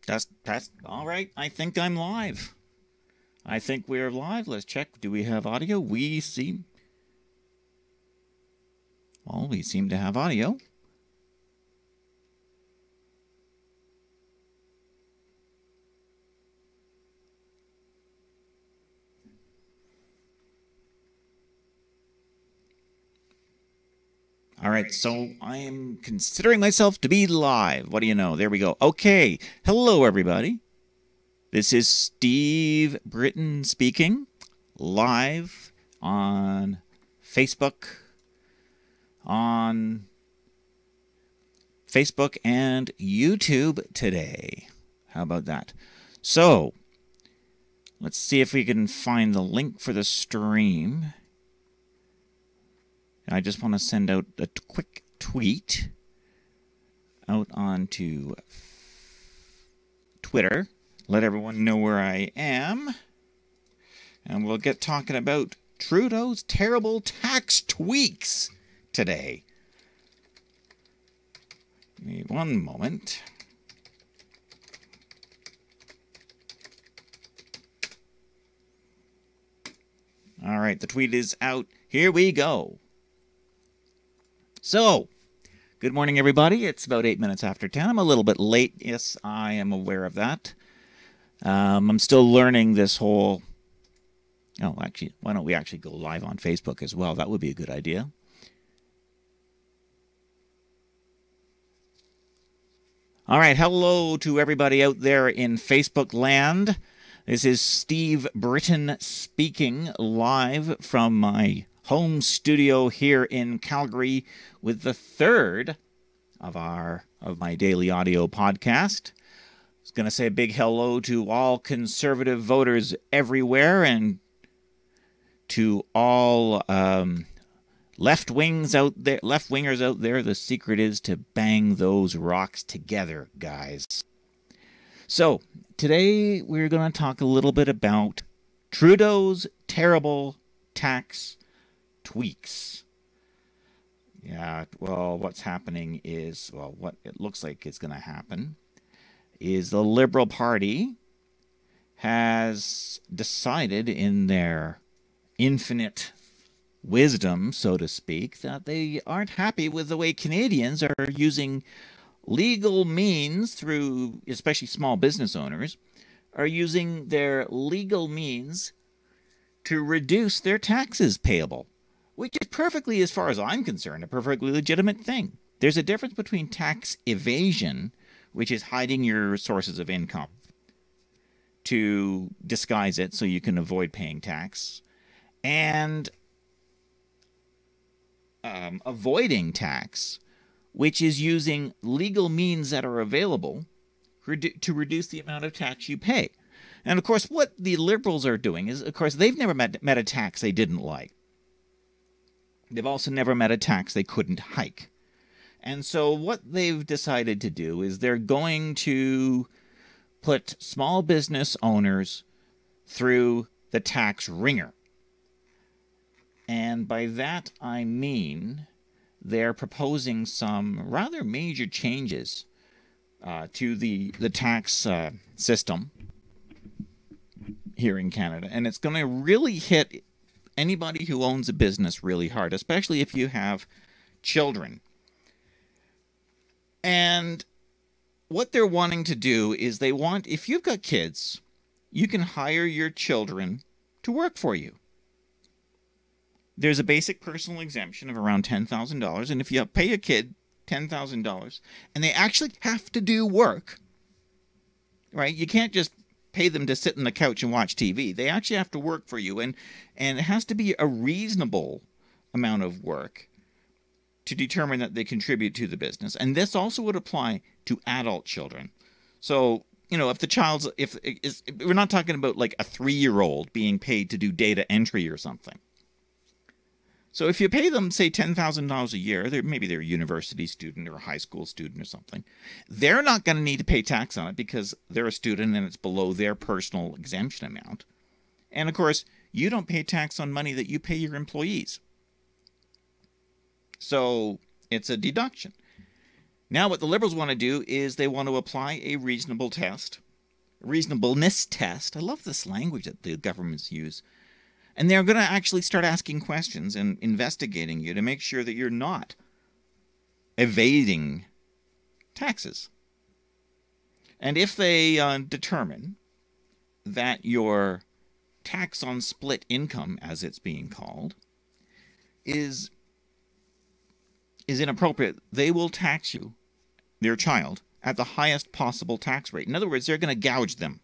That's all right. I think I'm live. I think we're live. Let's check. Do we have audio? We seem to have audio. All right, so I am considering myself to be live. What do you know? There we go. Okay. Hello, everybody. This is Steve Britton speaking, live on Facebook, and YouTube today. How about that? So, let's see if we can find the link for the stream. I just want to send out a quick tweet out onto Twitter. Let everyone know where I am. And we'll get talking about Trudeau's terrible tax tweaks today. Give me one moment. All right, the tweet is out. Here we go. So, good morning, everybody. It's about 8 minutes after 10. I'm a little bit late. Yes, I am aware of that. I'm still learning this whole... Oh, actually, why don't we actually go live on Facebook as well? That would be a good idea. All right, hello to everybody out there in Facebook land. This is Steve Britton speaking live from my home studio here in Calgary with the third of my daily audio podcast. I was going to say a big hello to all conservative voters everywhere and to all left-wingers out there. The secret is to bang those rocks together, guys. So, today we're going to talk a little bit about Trudeau's terrible tax tweaks. Yeah, well, what's happening is, well, what it looks like is going to happen is the Liberal Party has decided in their infinite wisdom, so to speak, that they aren't happy with the way Canadians are using legal means through, especially small business owners, are using their legal means to reduce their taxes payable. Which is perfectly, as far as I'm concerned, a perfectly legitimate thing. There's a difference between tax evasion, which is hiding your sources of income to disguise it so you can avoid paying tax, and avoiding tax, which is using legal means that are available to reduce the amount of tax you pay. And, of course, what the Liberals are doing is, of course, they've never met a tax they didn't like. They've also never met a tax they couldn't hike. And so what they've decided to do is they're going to put small business owners through the tax ringer. And by that I mean they're proposing some rather major changes to the tax system here in Canada. And it's going to really hit anybody who owns a business really hard, especially if you have children. And what they're wanting to do is they want, if you've got kids, you can hire your children to work for you. There's a basic personal exemption of around $10,000, and if you pay a kid $10,000, and they actually have to do work, right? You can't just pay them to sit on the couch and watch TV. They actually have to work for you, and it has to be a reasonable amount of work to determine that they contribute to the business. And this also would apply to adult children. So, you know, if the child's, we're not talking about like a 3-year-old being paid to do data entry or something. So if you pay them, say, $10,000 a year, maybe they're a university student or a high school student or something, they're not going to need to pay tax on it because they're a student and it's below their personal exemption amount. And, of course, you don't pay tax on money that you pay your employees. So it's a deduction. Now what the Liberals want to do is they want to apply a reasonableness test. I love this language that the governments use. And they're going to actually start asking questions and investigating you to make sure that you're not evading taxes. And if they determine that your tax on split income, as it's being called, is inappropriate, they will tax you, their child, at the highest possible tax rate. In other words, they're going to gouge them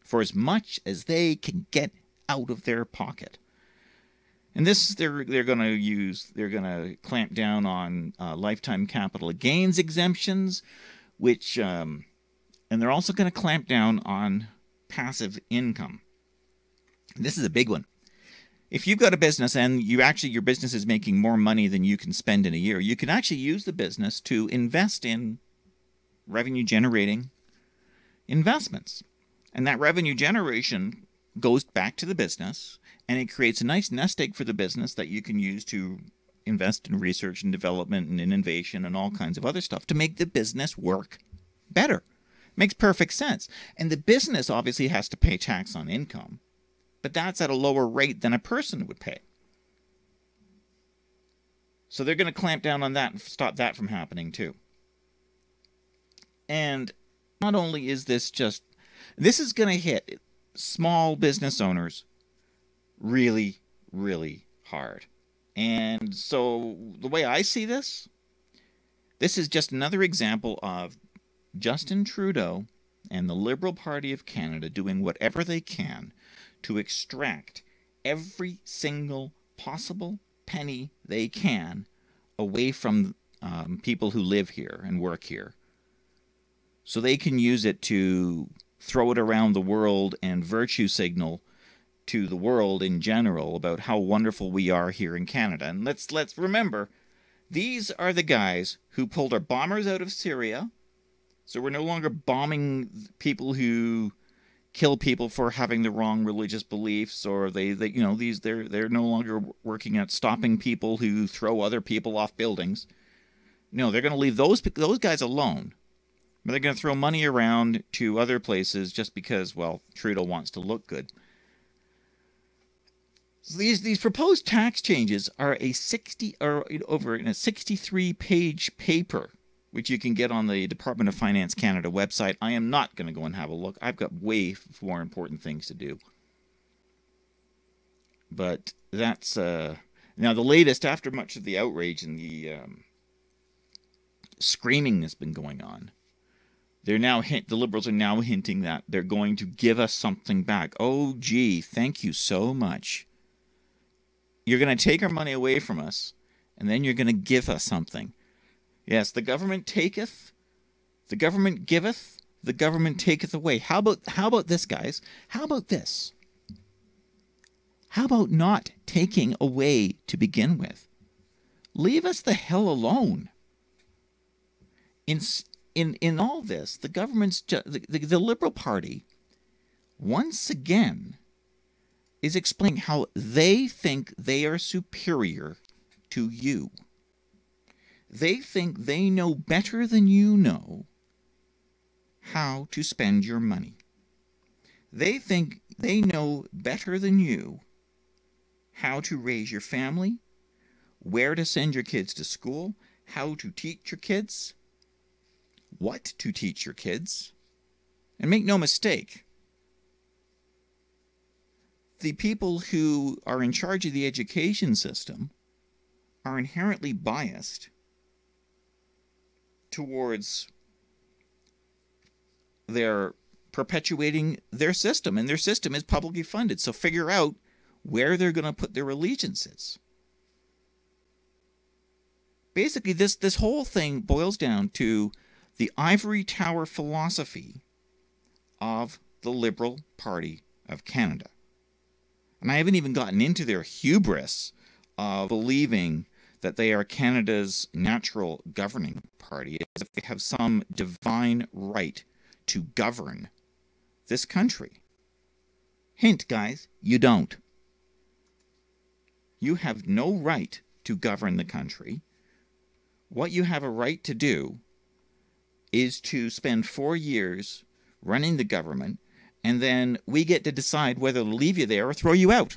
for as much as they can get out of their pocket. And this they're going to clamp down on lifetime capital gains exemptions, which and they're also going to clamp down on passive income. This is a big one. If you've got a business and your business is making more money than you can spend in a year, you can actually use the business to invest in revenue generating investments. And that revenue generation goes back to the business, and it creates a nice nest egg for the business that you can use to invest in research and development and innovation and all kinds of other stuff to make the business work better. Makes perfect sense. And the business obviously has to pay tax on income, but that's at a lower rate than a person would pay. So they're going to clamp down on that and stop that from happening too. And not only is this is going to hit small business owners really, really hard. And so the way I see this is just another example of Justin Trudeau and the Liberal Party of Canada doing whatever they can to extract every single possible penny they can away from people who live here and work here, so they can use it to throw it around the world and virtue signal to the world in general about how wonderful we are here in Canada. And let's remember, these are the guys who pulled our bombers out of Syria, so we're no longer bombing people who kill people for having the wrong religious beliefs, or they're no longer working at stopping people who throw other people off buildings. No, they're going to leave those guys alone. But they're going to throw money around to other places just because, well, Trudeau wants to look good. So these proposed tax changes are over in a 63-page paper, which you can get on the Department of Finance Canada website. I am not going to go and have a look. I've got way more important things to do. But that's now the latest, after much of the outrage and the screaming that's been going on. The Liberals are now hinting that they're going to give us something back. Oh, gee, thank you so much. You're going to take our money away from us, and then you're going to give us something. Yes, the government taketh, the government giveth, the government taketh away. How about this, guys? How about this? How about not taking away to begin with? Leave us the hell alone. In all this, the government's the Liberal Party once again is explaining how they think they are superior to you. They think they know better than you know how to spend your money. They think they know better than you how to raise your family, where to send your kids to school, how to teach your kids, what to teach your kids. And make no mistake, the people who are in charge of the education system are inherently biased towards their perpetuating their system, and their system is publicly funded. So figure out where they're going to put their allegiances. Basically, this whole thing boils down to the ivory tower philosophy of the Liberal Party of Canada. And I haven't even gotten into their hubris of believing that they are Canada's natural governing party, as if they have some divine right to govern this country. Hint, guys, you don't. You have no right to govern the country. What you have a right to do is to spend 4 years running the government, and then we get to decide whether to leave you there or throw you out.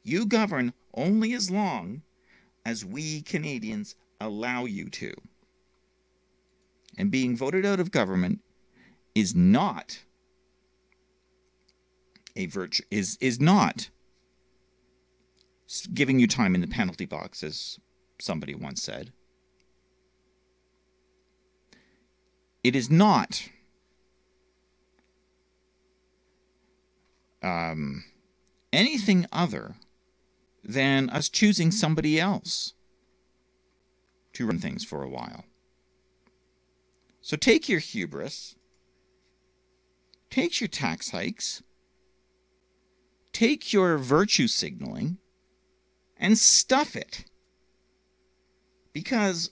You govern only as long as we Canadians allow you to. And being voted out of government is not a virtue, is not giving you time in the penalty box, as somebody once said. It is not anything other than us choosing somebody else to run things for a while. So take your hubris, take your tax hikes, take your virtue signaling, and stuff it. Because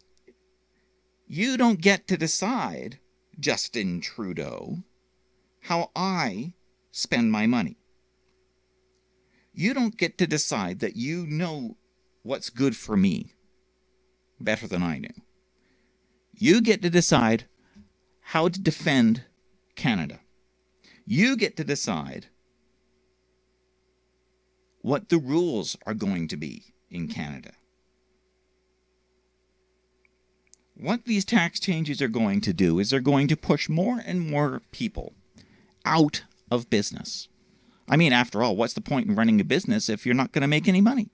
you don't get to decide, Justin Trudeau, how I spend my money. You don't get to decide that you know what's good for me better than I do. You get to decide how to defend Canada. You get to decide what the rules are going to be in Canada. What these tax changes are going to do is they're going to push more and more people out of business. I mean, after all, what's the point in running a business if you're not going to make any money?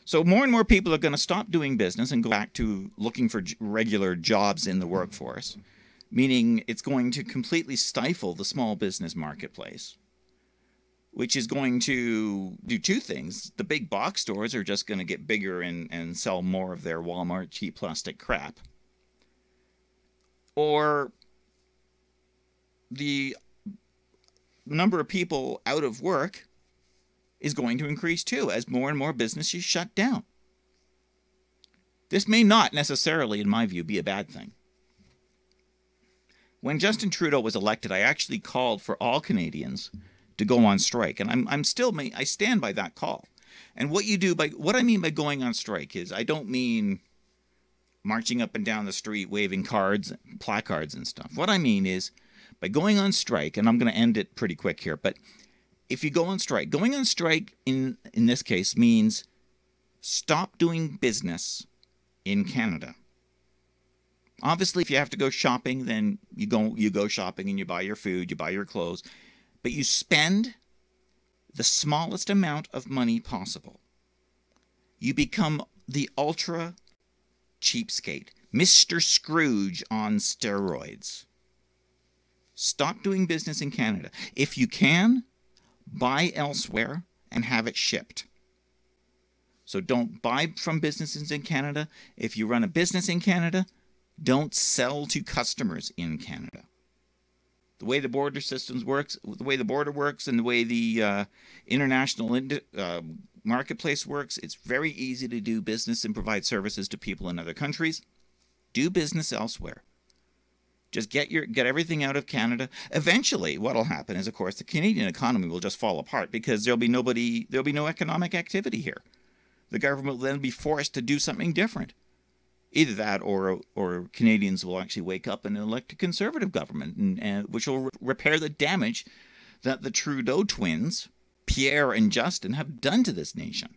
So more and more people are going to stop doing business and go back to looking for regular jobs in the workforce, meaning it's going to completely stifle the small business marketplace, which is going to do two things. The big box stores are just going to get bigger and sell more of their Walmart cheap plastic crap. Or the number of people out of work is going to increase too as more and more businesses shut down. This may not necessarily, in my view, be a bad thing. When Justin Trudeau was elected, I actually called for all Canadians to go on strike, and I stand by that call. And what I mean by going on strike is, I don't mean marching up and down the street waving cards, placards and stuff. What I mean is, by going on strike, and I'm going to end it pretty quick here, but if you go on strike, going on strike in this case means stop doing business in Canada. Obviously, if you have to go shopping, then you go shopping and you buy your food, you buy your clothes, but you spend the smallest amount of money possible. You become the ultra cheapskate, Mr. Scrooge on steroids. Stop doing business in Canada. If you can, buy elsewhere and have it shipped. So don't buy from businesses in Canada. If you run a business in Canada, don't sell to customers in Canada. The way the border systems works, the way the border works, and the way the international marketplace works, it's very easy to do business and provide services to people in other countries. Do business elsewhere. Just get everything out of Canada. Eventually, what will happen is, of course, the Canadian economy will just fall apart because there'll be no economic activity here. The government will then be forced to do something different. Either that, or Canadians will actually wake up and elect a conservative government, and which will repair the damage that the Trudeau twins, Pierre and Justin, have done to this nation.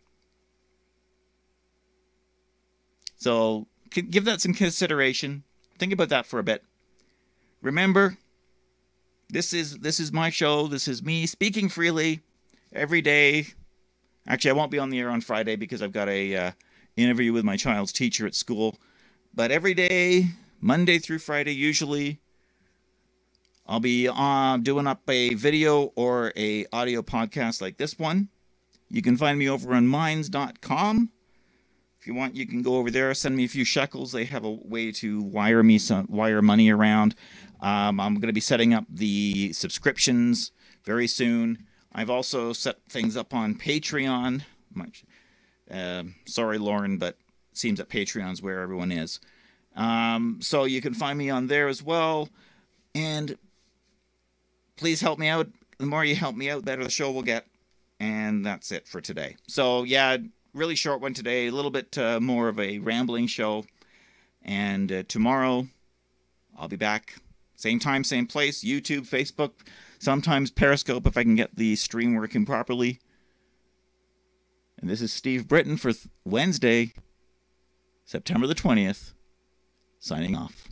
So give that some consideration. Think about that for a bit. Remember, this is my show. This is me speaking freely every day. Actually, I won't be on the air on Friday because I've got a interview with my child's teacher at school. But every day, Monday through Friday, usually, I'll be doing up a video or a audio podcast like this one. You can find me over on minds.com. If you want, you can go over there, send me a few shekels. They have a way to wire money around. I'm going to be setting up the subscriptions very soon. I've also set things up on Patreon. Sorry, Lauren, but it seems that Patreon's where everyone is. So you can find me on there as well. And please help me out. The more you help me out, the better the show will get. And that's it for today. So, yeah, really short one today. A little bit more of a rambling show. And tomorrow, I'll be back. Same time, same place. YouTube, Facebook, sometimes Periscope if I can get the stream working properly. And this is Steve Britton for Wednesday, September the 20th, signing off.